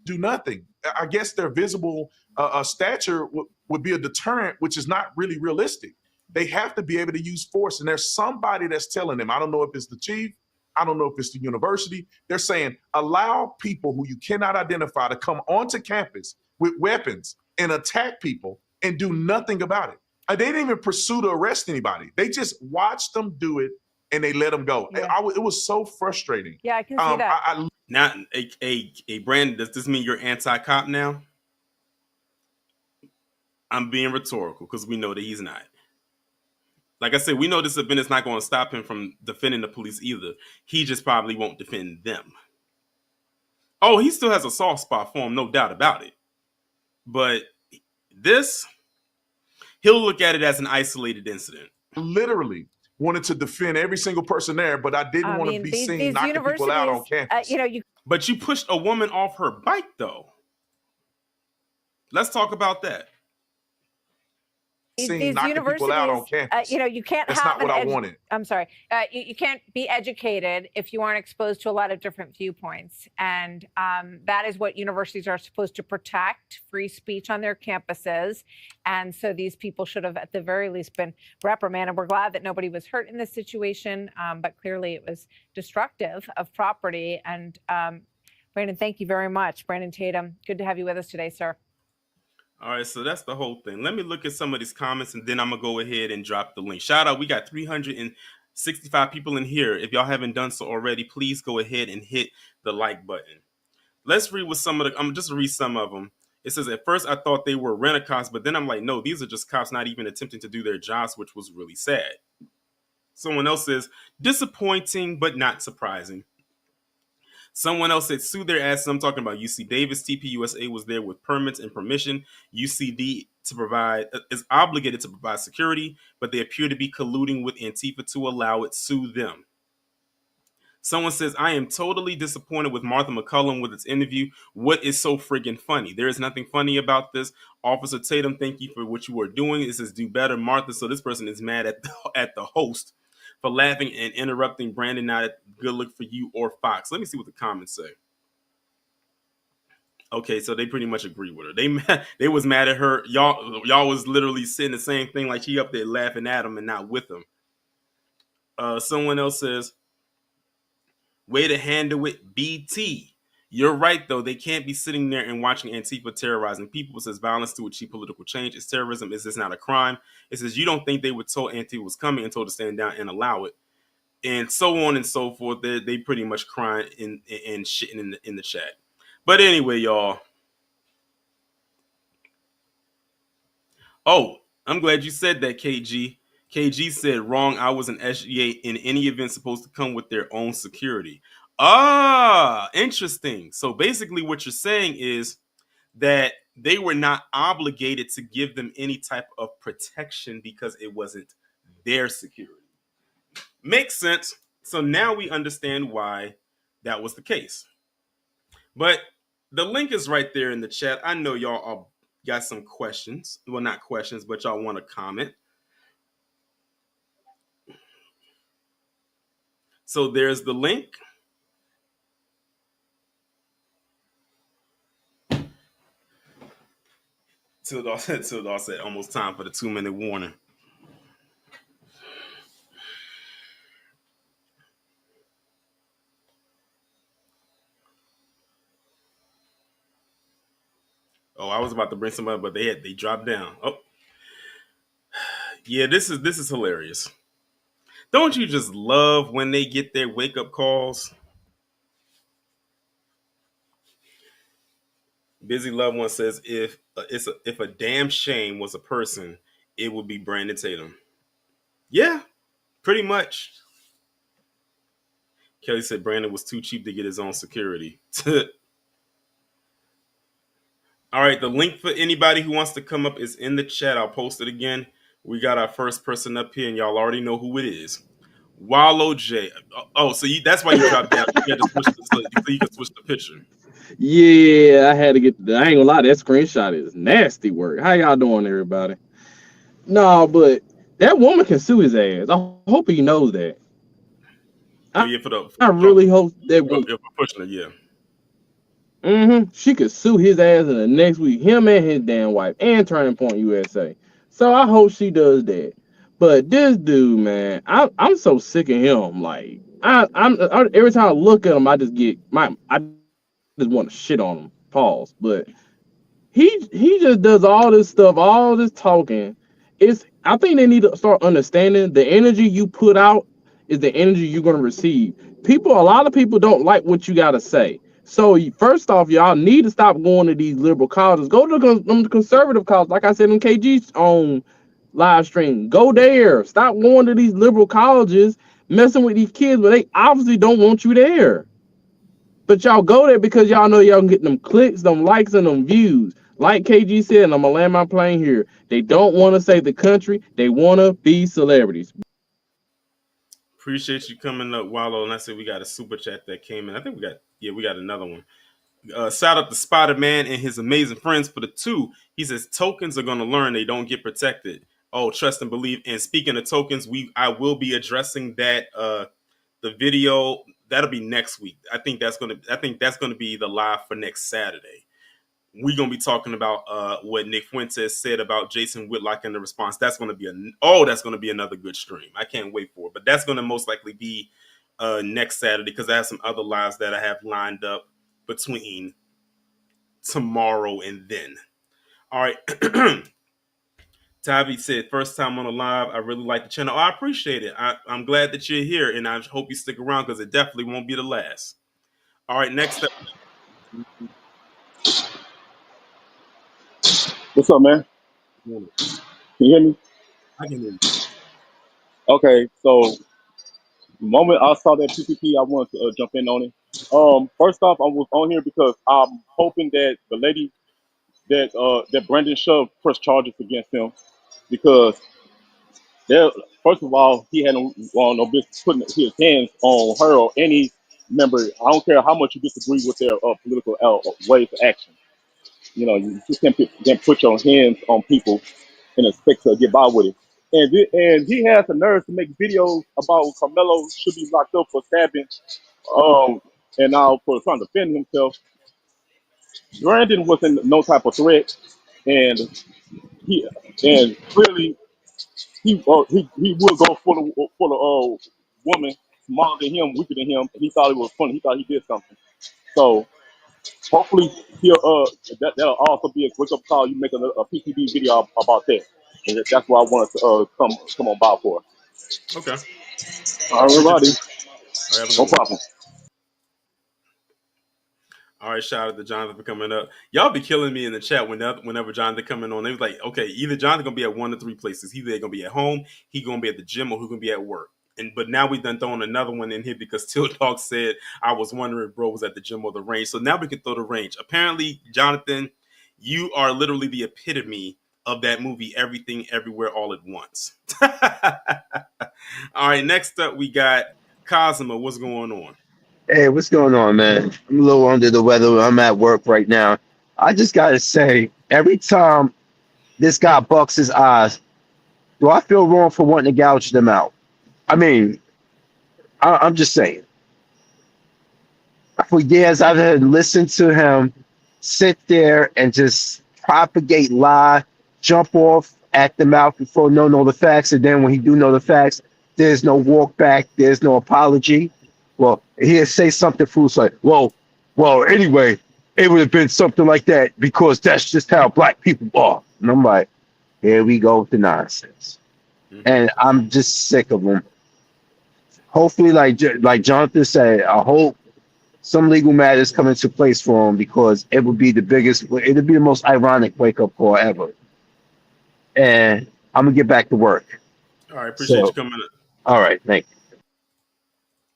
Do nothing. I guess their visible stature would be a deterrent, which is not really realistic. They have to be able to use force, and there's somebody that's telling them. I don't know if it's the chief. I don't know if it's the university. They're saying, allow people who you cannot identify to come onto campus with weapons and attack people and do nothing about it. They didn't even pursue to arrest anybody. They just watched them do it, and they let them go. Yeah. It was so frustrating. Yeah, I can see that. Now, Brandon, does this mean you're anti-cop now? I'm being rhetorical, because we know that he's not. Like I said, we know this event is not going to stop him from defending the police either. He just probably won't defend them. Oh, he still has a soft spot for him, no doubt about it. But this, he'll look at it as an isolated incident. Literally, wanted to defend every single person there, but I didn't want to be seen knocking people out on campus. But you pushed a woman off her bike, though. Let's talk about that. These universities, you can't That's have not what I wanted. I'm sorry. You can't be educated if you aren't exposed to a lot of different viewpoints. And that is what universities are supposed to protect, free speech on their campuses. And so these people should have, at the very least, been reprimanded. We're glad that nobody was hurt in this situation, but clearly it was destructive of property. And Brandon, thank you very much. Brandon Tatum, good to have you with us today, sir. All right, so that's the whole thing. Let me look at some of these comments, and then I'm going to go ahead and drop the link. Shout out, we got 365 people in here. If y'all haven't done so already, please go ahead and hit the like button. Let's read with some of the, I'm just read some of them. It says, at first I thought they were rent-a-cops, but then I'm like, no, these are just cops not even attempting to do their jobs, which was really sad. Someone else says, disappointing, but not surprising. Someone else said, sue their asses. I'm talking about UC Davis. TPUSA was there with permits and permission. UCD is obligated to provide security, but they appear to be colluding with Antifa to allow it. Sue them. Someone says, I am totally disappointed with Martha McCullum with its interview. What is so friggin' funny? There is nothing funny about this. Officer Tatum, thank you for what you are doing. It says, do better, Martha. So this person is mad at the host for laughing and interrupting Brandon. Not a good look for you or Fox. Let me see what the comments say. Okay, so they pretty much agree with her. They was mad at her. Y'all was literally saying the same thing, like she up there laughing at him and not with him. Someone else says, way to handle it, BT. You're right, though. They can't be sitting there and watching Antifa terrorizing people. It says violence to achieve political change is terrorism. Is this not a crime? It says you don't think they were told Antifa was coming and told to stand down and allow it, and so on and so forth. They pretty much crying and shitting in the chat. But anyway, y'all. Oh, I'm glad you said that, KG. KG said wrong. I was an SGA in any event supposed to come with their own security. Ah, interesting. So basically what you're saying is that they were not obligated to give them any type of protection because it wasn't their security. Makes sense. So now we understand why that was the case. But the link is right there in the chat. I know y'all got some questions. Well, not questions, but y'all want to comment. So there's the link. Tildar said almost time for the 2-minute warning. Oh, I was about to bring somebody, but they dropped down. Oh, yeah, this is hilarious. Don't you just love when they get their wake up calls? Busy Loved One says, if a damn shame was a person, it would be Brandon Tatum. Yeah, pretty much. Kelly said Brandon was too cheap to get his own security. All right, the link for anybody who wants to come up is in the chat. I'll post it again. We got our first person up here, and y'all already know who it is. Wallow J. Oh, so that's why you dropped down. You had to switch so you can switch the picture. Yeah, I had to get. I ain't gonna lie, that screenshot is nasty work. How y'all doing, everybody? No, but that woman can sue his ass. I hope he knows that. I really hope that for pushing her, yeah. She could sue his ass in the next week, him and his damn wife, and Turning Point USA. So I hope she does that. But this dude, man, I'm so sick of him. Like I every time I look at him, I just want to shit on him. Pause. But he just does all this stuff, all this talking. I think they need to start understanding the energy you put out is the energy you're gonna receive. A lot of people don't like what you gotta say. So first off, y'all need to stop going to these liberal colleges. Go to the conservative colleges, like I said in KG's on live stream. Go there. Stop going to these liberal colleges, messing with these kids, but they obviously don't want you there. But y'all go there because y'all know y'all can get them clicks, them likes, and them views. Like KG said, and I'm gonna land my plane here. They don't want to save the country. They want to be celebrities. Appreciate you coming up, Wallow. And I said we got a super chat that came in. I think we got another one. Shout out to Spider Man and his amazing friends for the 2. He says tokens are gonna learn they don't get protected. Oh, trust and believe. And speaking of tokens, I will be addressing that the video that'll be next week. I think that's gonna be the live for next Saturday. We're gonna be talking about what Nick Fuentes said about Jason Whitlock and the response. That's gonna be another good stream. I can't wait for it. But that's gonna most likely be next Saturday because I have some other lives that I have lined up between tomorrow and then. All right. Tavi said, first time on the live. I really like the channel. Oh, I appreciate it. I'm glad that you're here, and I hope you stick around because it definitely won't be the last. All right, next up. What's up, man? Can you hear me? I can hear you. Okay, so the moment I saw that PPP, I wanted to jump in on it. First off, I was on here because I'm hoping that the lady that Brandon Shoved press charges against him because there, first of all, he had no business putting his hands on her or any member. I don't care how much you disagree with their political ways of action. You know, you just can't put your hands on people and expect to get by with it. And he has the nerve to make videos about Carmelo should be locked up for stabbing, and now for trying to defend himself. Brandon wasn't no type of threat, and he and clearly he would go for the woman smaller than him, weaker than him, and he thought it was funny. He thought he did something. So hopefully he'll that'll also be a wake up call. You make a PTV video about that, and that's what I wanted to come on by for. Okay. All right, Appreciate everybody, you. All right, have a no good one. problem. All right, shout out to Jonathan for coming up. Y'all be killing me in the chat whenever Jonathan coming on. They was like, okay, either Jonathan gonna be at 1 to 3 places. He's either gonna be at home, he gonna be at the gym, or he gonna be at work. But now we done throwing another one in here because Till Dog said I was wondering if bro was at the gym or the range. So now we can throw the range. Apparently, Jonathan, you are literally the epitome of that movie, Everything Everywhere All at Once. All right, next up we got Cosmo. What's going on? Hey, what's going on, man? I'm a little under the weather. I'm at work right now. I just gotta say, every time this guy bucks his eyes, do I feel wrong for wanting to gouge them out? I mean, I'm just saying. For years, I've had listened to him sit there and just propagate lie, jump off at the mouth before know the facts, and then when he do know the facts, there's no walk back, there's no apology. Well, he'll say something foolish like, anyway, it would have been something like that because that's just how black people are. And I'm like, here we go with the nonsense. And I'm just sick of him. Hopefully, like Jonathan said, I hope some legal matters come into place for him because it would be the most ironic wake up call ever. And I'm gonna get back to work. All right, appreciate you coming up. All right, thank you.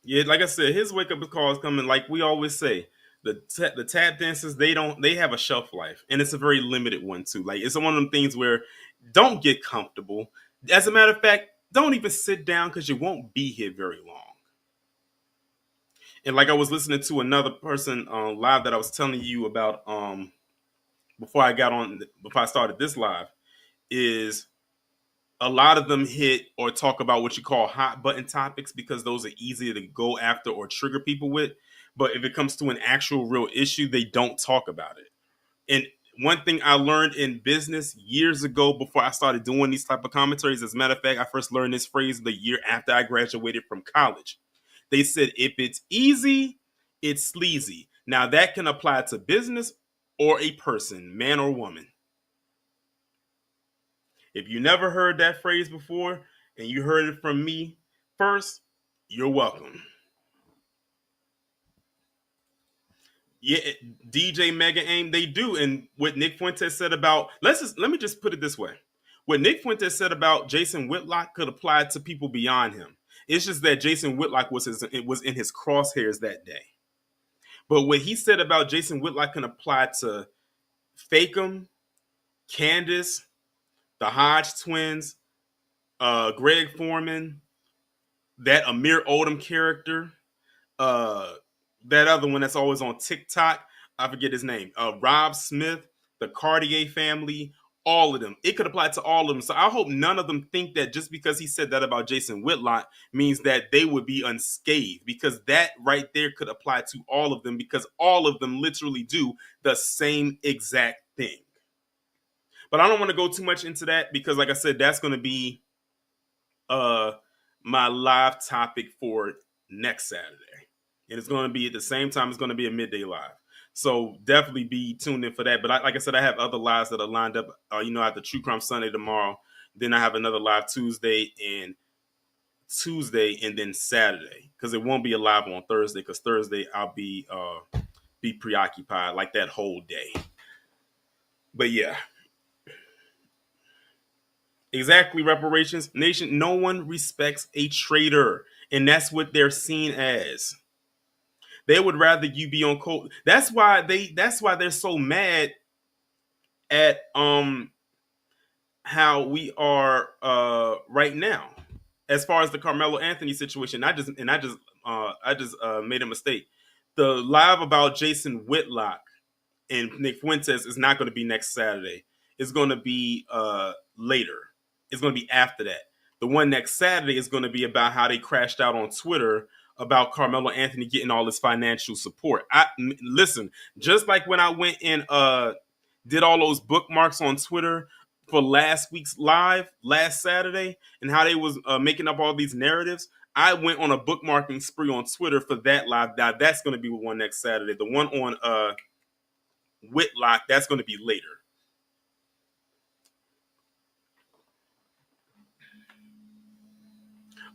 Yeah, like I said, his wake up call is coming. Like we always say, the tap dancers they have a shelf life, and it's a very limited one too. Like it's one of them things where don't get comfortable. As a matter of fact, don't even sit down because you won't be here very long. And like I was listening to another person live that I was telling you about before I started this live is a lot of them hit or talk about what you call hot button topics because those are easier to go after or trigger people with. But if it comes to an actual real issue, they don't talk about it. And one thing I learned in business years ago before I started doing these type of commentaries, as a matter of fact, I first learned this phrase the year after I graduated from college. They said, if it's easy, it's sleazy. Now that can apply to business or a person, man or woman. If you never heard that phrase before and you heard it from me first, you're welcome. Yeah, DJ Mega Aim, they do. And what Nick Fuentes said about let me just put it this way. What Nick Fuentes said about Jason Whitlock could apply to people beyond him. It's just that Jason Whitlock was in his crosshairs that day. But what he said about Jason Whitlock can apply to Fakum, Candace, the Hodge twins, Greg Foreman, that Amir Odom character, that other one that's always on TikTok, I forget his name, Rob Smith, the Cartier family, all of them. It could apply to all of them. So I hope none of them think that just because he said that about Jason Whitlock means that they would be unscathed, because that right there could apply to all of them, because all of them literally do the same exact thing. But I don't want to go too much into that because, like I said, that's going to be my live topic for next Saturday. And it's going to be at the same time. It's going to be a midday live. So definitely be tuned in for that. But like I said, I have other lives that are lined up. I have the True Crime Sunday tomorrow. Then I have another live Tuesday, and then Saturday, because it won't be a live on Thursday, because Thursday I'll be preoccupied like that whole day. But yeah. Exactly, reparations. Nation, no one respects a traitor. And that's what they're seen as. They would rather you be on cold. That's why they're so mad at how we are right now. As far as the Carmelo Anthony situation, I just made a mistake. The live about Jason Whitlock and Nick Fuentes is not going to be next Saturday. It's going to be later. It's going to be after that. The one next Saturday is going to be about how they crashed out on Twitter about Carmelo Anthony getting all his financial support. Listen, just like when I went and did all those bookmarks on Twitter for last week's live, last Saturday, and how they was making up all these narratives, I went on a bookmarking spree on Twitter for that live. Now, that's going to be one next Saturday. The one on Whitlock, that's going to be later.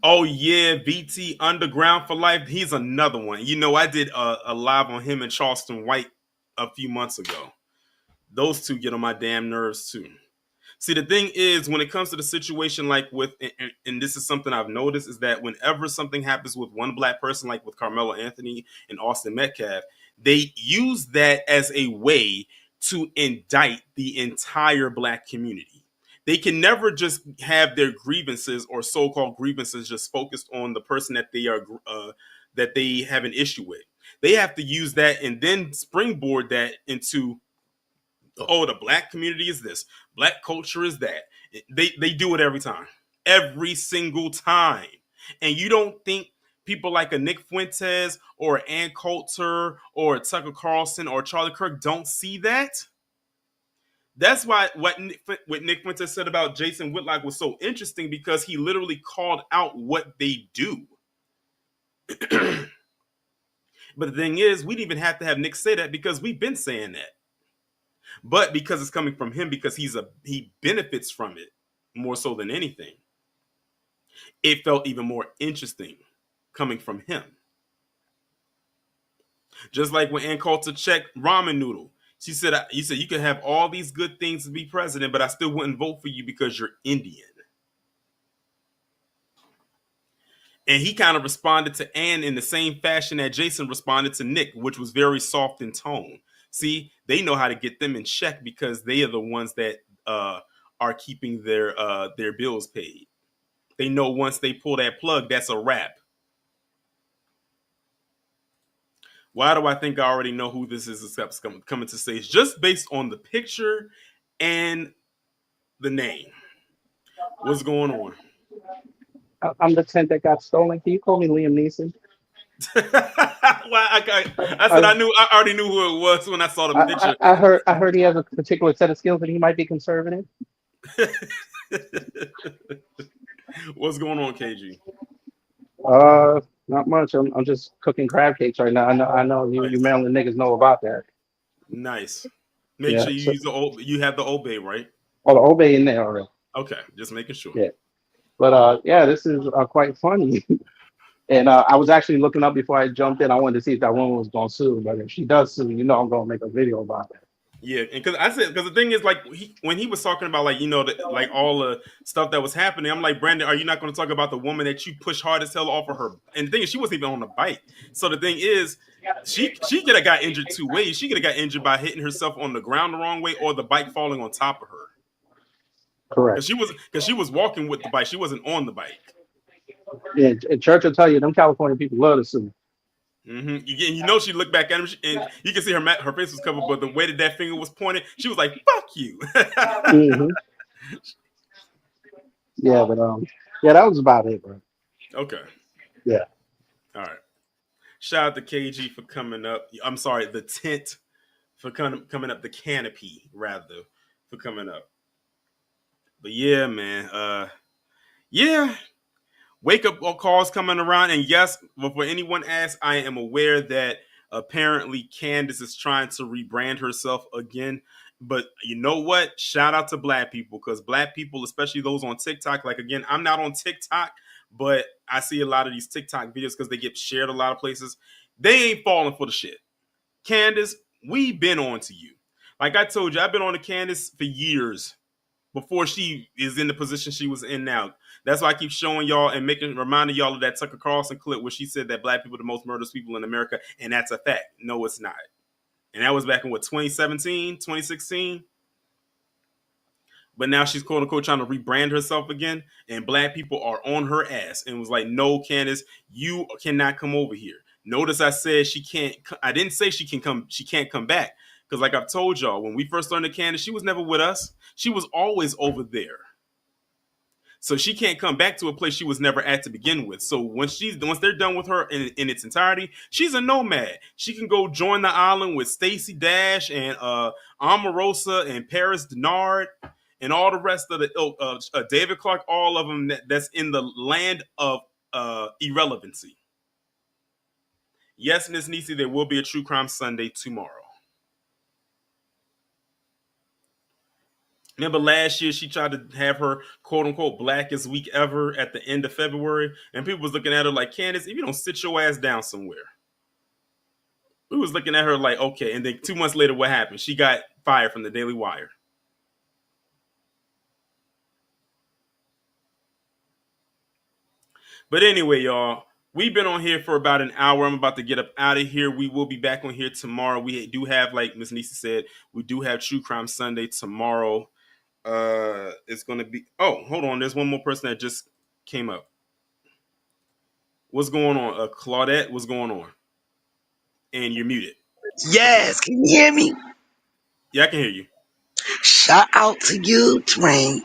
Oh yeah, VT Underground for Life. He's another one. I did a live on him and Charleston White a few months ago. Those two get on my damn nerves too. See, the thing is, when it comes to the situation like with, and this is something I've noticed, is that whenever something happens with one black person, like with Carmelo Anthony and Austin Metcalf, they use that as a way to indict the entire black community. They can never just have their grievances or so-called grievances just focused on the person that they have an issue with. They have to use that and then springboard that into, oh, the black community is this, black culture is that. They do it every single time. And you don't think people like a Nick Fuentes or Ann Coulter or Tucker Carlson or Charlie Kirk don't see that? That's why what Nick Fuentes said about Jason Whitlock was so interesting, because he literally called out what they do. But the thing is, we didn't even have to have Nick say that, because we've been saying that. But because it's coming from him, because he benefits from it more so than anything, it felt even more interesting coming from him. Just like when Ann Coulter checked Ramen Noodle. She said, you said you could have all these good things to be president, but I still wouldn't vote for you because you're Indian. And he kind of responded to Ann in the same fashion that Jason responded to Nick, which was very soft in tone. See, they know how to get them in check, because they are the ones that are keeping their bills paid. They know once they pull that plug, that's a wrap. Why do I think I already know who this is coming to stage? Just based on the picture and the name. What's going on? I'm the tent that got stolen. Can you call me Liam Neeson? Well, I said I already knew who it was when I saw the picture. I heard he has a particular set of skills and he might be conservative. What's going on, KG? Not much. I'm just cooking crab cakes right now. I know you, Nice. you Maryland niggas know about that. Nice. Make sure you use you have the Obey, right? Oh, the Obey in there already. Okay, just making sure. Yeah. But this is quite funny. And I was actually looking up before I jumped in. I wanted to see if that woman was going to sue. But if she does sue, I'm going to make a video about that. Yeah, and because the thing is, like, when he was talking about, like, like all the stuff that was happening, I'm like, Brandon, are you not going to talk about the woman that you pushed hard as hell off of her? And the thing is, she wasn't even on the bike. So the thing is, she could have got injured two ways. She could have got injured by hitting herself on the ground the wrong way, or the bike falling on top of her. Correct. Because she was walking with the bike. She wasn't on the bike. Yeah, and church will tell you, them California people love to sue. Mm-hmm. She looked back at him, and you can see her face was covered, but the way that finger was pointed, she was like, "Fuck you." Hmm. Yeah, but yeah, that was about it, bro. Okay. Yeah. All right. Shout out to KG for coming up. I'm sorry, the tent for coming up, the canopy rather for coming up. But yeah, man. Yeah. Wake up calls coming around, and yes, before anyone asks, I am aware that apparently Candace is trying to rebrand herself again. But you know what? Shout out to black people, because black people, especially those on TikTok, like again, I'm not on TikTok, but I see a lot of these TikTok videos because they get shared a lot of places. They ain't falling for the shit. Candace, we've been on to you. Like I told you, I've been on to Candace for years before she is in the position she was in now. That's why I keep showing y'all and reminding y'all of that Tucker Carlson clip where she said that black people are the most murderous people in America, and that's a fact. No, it's not. And that was back in 2017, 2016. But now she's quote unquote trying to rebrand herself again, and black people are on her ass and was like, "No, Candace, you cannot come over here." Notice I said she can't. I didn't say she can come. She can't come back because, like I've told y'all, when we first learned of Candace, she was never with us. She was always over there. So she can't come back to a place she was never at to begin with. So once they're done with her in its entirety, she's a nomad. She can go join the island with Stacey Dash and Omarosa and Paris Denard and all the rest of the ilk, David Clark, all of them that's in the land of irrelevancy. Yes, Miss Nisi, there will be a True Crime Sunday tomorrow. Remember last year she tried to have her quote unquote blackest week ever at the end of February, and people was looking at her like, Candace, if you don't sit your ass down somewhere. We was looking at her like, okay, and then 2 months later, what happened? She got fired from the Daily Wire. But anyway, y'all, we've been on here for about an hour. I'm about to get up out of here. We will be back on here tomorrow. We do have, like Miss Nisa said, we do have True Crime Sunday tomorrow. It's gonna be. Oh, hold on. There's one more person that just came up. What's going on? Claudette, what's going on? And you're muted. Yes, can you hear me? Yeah, I can hear you. Shout out to you, Train.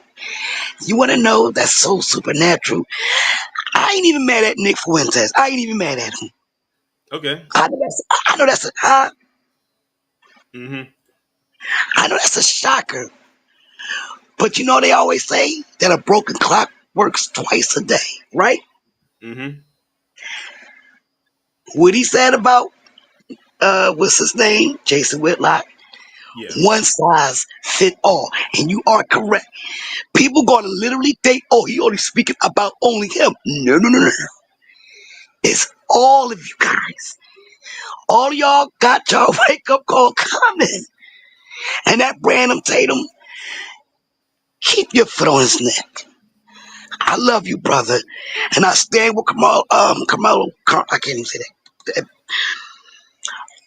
You want to know that's so supernatural? I ain't even mad at Nick Fuentes. I ain't even mad at him. Okay. I know that's a huh? Mm-hmm. I know that's a shocker. But you know they always say that a broken clock works twice a day, right? Mm-hmm. What he said about what's his name? Jason Whitlock. Yeah. One size fit all. And you are correct. People gonna literally think, oh, he only speaking about only him. No. It's all of you guys. All y'all got y'all wake up call coming. And that Brandon Tatum, keep your foot on his neck. I love you, brother. And I stand with I can't even say that.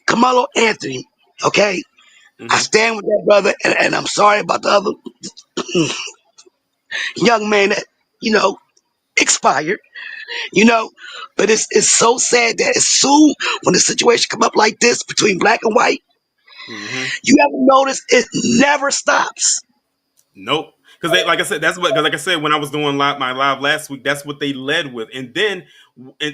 Carmelo Anthony, okay? I Mm-hmm. stand with that brother, and I'm sorry about the other young man that, expired, But it's so sad that as soon when the situation come up like this between black and white, Mm-hmm. you ever notice it never stops. Nope. Because like I said, because like I said, when I was doing my live last week, that's what they led with. And then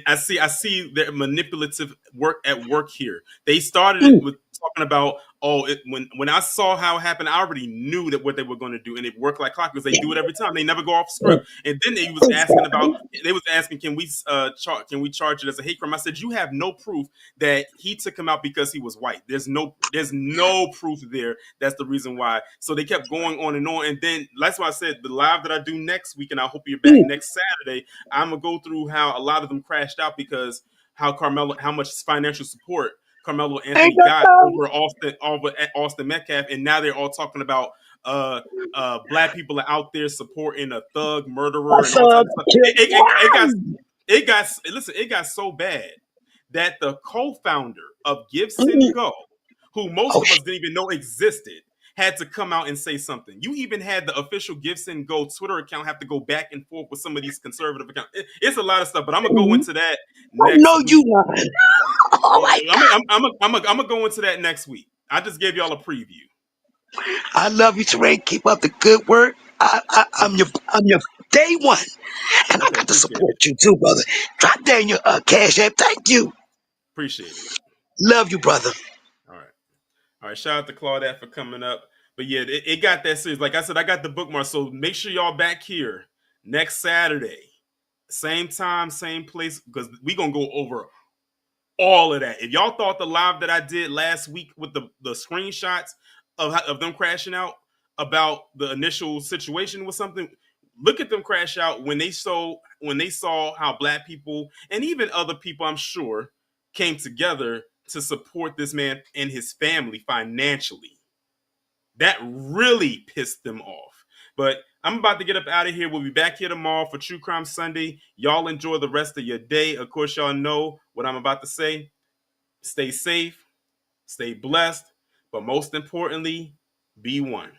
I see their manipulative work at work here. They started it with talking about, when I saw how it happened, I already knew that what they were going to do, and it worked like clock because they do it every time. They never go off script. And then they was asking, can we charge it as a hate crime? I said, you have no proof that he took him out because he was white. There's no proof there. That's the reason why. So they kept going on and on. And then that's why I said the live that I do next week, and I hope you're back next Saturday, I'm gonna go through how a lot of them crashed out because how much financial support Carmelo Anthony got over Austin Metcalf, and now they're all talking about black people are out there supporting a thug murderer and all types of stuff. It got so bad that the co-founder of Give Send Go, who most of us didn't even know existed, had to come out and say something. You even had the official Give Send Go Twitter account have to go back and forth with some of these conservative accounts. It's a lot of stuff, but I'm gonna go into that I next know week. you lying. Oh my God. I'm gonna go into that next week. I just gave y'all a preview. I love you, Terrain. Keep up the good work. I'm your day one, and I Okay, got to appreciate support it. you too, brother. Drop down your cash app. Thank you. Appreciate it. Love you, brother. All right. All right, shout out to Claudette for coming up. But yeah, it got that serious. Like I said, I got the bookmark. So make sure y'all back here next Saturday. Same time, same place, because we going to go over all of that. If y'all thought the live that I did last week with the screenshots of them crashing out about the initial situation was something, look at them crash out when they saw how Black people and even other people, I'm sure, came together to support this man and his family financially. That really pissed them off. But I'm about to get up out of here. We'll be back here tomorrow for True Crime Sunday. Y'all enjoy the rest of your day. Of course, y'all know what I'm about to say. Stay safe, stay blessed, but most importantly, be one.